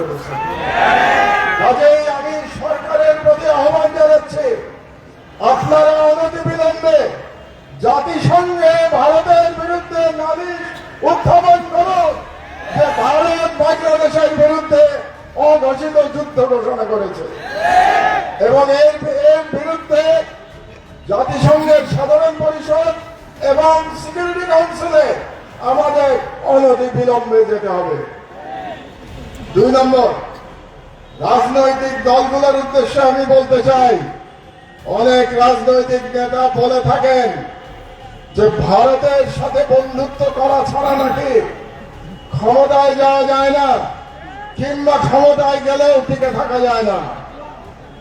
করেছে। কাজেই আমি সরকারের প্রতি আহ্বান জানাচ্ছি, আপনারা অনতিবিলম্বে জাতিসংঘে ভারতের বিরুদ্ধে নালিশ উত্থাপন করুন যে ভারত বাংলাদেশের বিরুদ্ধে অঘোষিত যুদ্ধ ঘোষণা করেছে, এবং এর বিরুদ্ধে জাতিসংঘের সাধারণ পরিষদ এবং সিকিউরিটি কাউন্সিলে আমাদের অনতিবিলম্বে যেতে হবে। 2 নম্বর, রাজনৈতিক দলগুলোর উদ্দেশ্যে আমি বলতে চাই, অনেক রাজনৈতিক নেতা বলে থাকেন যে ভারতের সাথে বন্ধুত্ব করা ছাড়া নাকি ক্ষমতায় যাওয়া যায় না, কিংবা ক্ষমতায় গেলেও টিকে থাকা যায় না।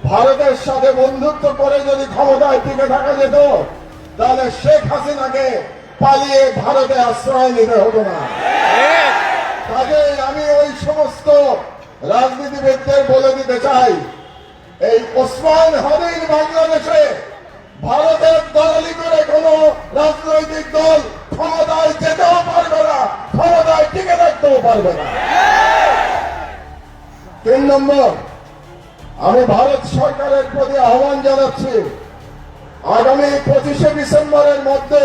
ভারতের সাথে বন্ধুত্ব করে যদি ক্ষমতায় টিকে থাকা যেত, তাহলে শেখ হাসিনাকে পালিয়ে ভারতে আশ্রয় নিতে হতো না। কাজেই আমি ওই সমস্ত রাজনীতিবিদদের বলে দিতে চাই, এই ওসমান হাদির বাংলাদেশে ভারতের দলালি করে কোন রাজনৈতিক দল ক্ষমতায় যেতেও পারবে না, ক্ষমতায় টিকে থাকতেও পারবে না। 3 নম্বর, আমি ভারত সরকারের প্রতি আহ্বান জানাচ্ছি, আগামী 25শে ডিসেম্বরের মধ্যে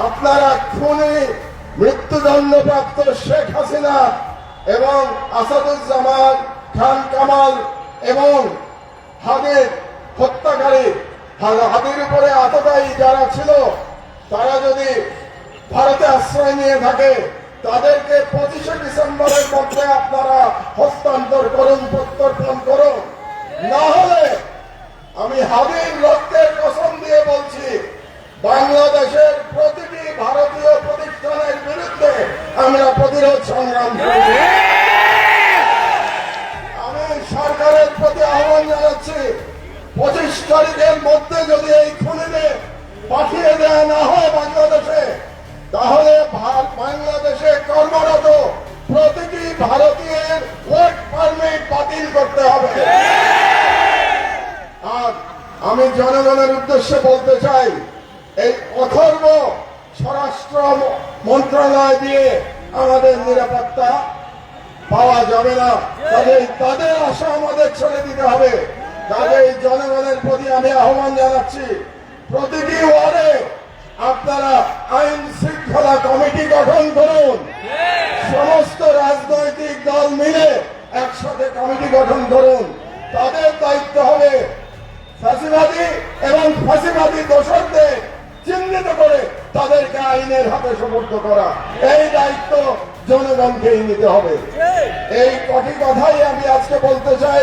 আপনারা খুনি মৃত্যুদণ্ডপ্রাপ্ত শেখ হাসিনা এবং আসাদুজ্জামান খান কামাল এবং হাদির হত্যাকারী, হাদির উপরে আততায়ী যারা ছিল, তারা যদি ভারতে আশ্রয় নিয়ে থাকে, তাদেরকে 25শে ডিসেম্বরের মধ্যে আপনারা হস্তান্তর করুন, প্রত্যর্পণ করুন। না হলে আমি হাদির রক্তের কসম দিয়ে বলছি, বাংলাদেশের প্রতিটি ভারতীয় প্রতিষ্ঠানের বিরুদ্ধে আমরা প্রতিরোধ সংগ্রাম করব। আমি সরকারের প্রতি আহ্বান জানাচ্ছি, 25 তারিখের মধ্যে যদি এই খুনিদের পাঠিয়ে দেওয়া না হয় বাংলাদেশে, তাহলে বাংলাদেশে কর্মরত প্রতিটি ভারতীয়ের ওয়ার্ক পারমিট বাতিল করতে হবে। আর আমি জনগণের উদ্দেশ্যে বলতে চাই, এই অথর্ব স্বরাষ্ট্র মন্ত্রণালয় দিয়ে আমাদের নিরাপত্তা পাওয়া যাবে না, কাজেই তাদের আশা আমাদের ছেড়ে দিতে হবে। কাজেই জনগণের প্রতি আমি আহ্বান জানাচ্ছি, প্রতিটি ওয়ার্ডে আপনারা আইন শৃঙ্খলা কমিটি গঠন করুন, সমস্ত রাজনৈতিক দল মিলে একসাথে কমিটি গঠন করুন। তাদের দায়িত্ব হবে ফাঁসিবাদী এবং ফাঁসিবাদী দোষরদের চিহ্নিত করে তাদেরকে আইনের হাতে সোপর্দ করা, এই দায়িত্ব জনগণকেই নিতে হবে। এই কটি কথাই আমি আজকে বলতে চাই।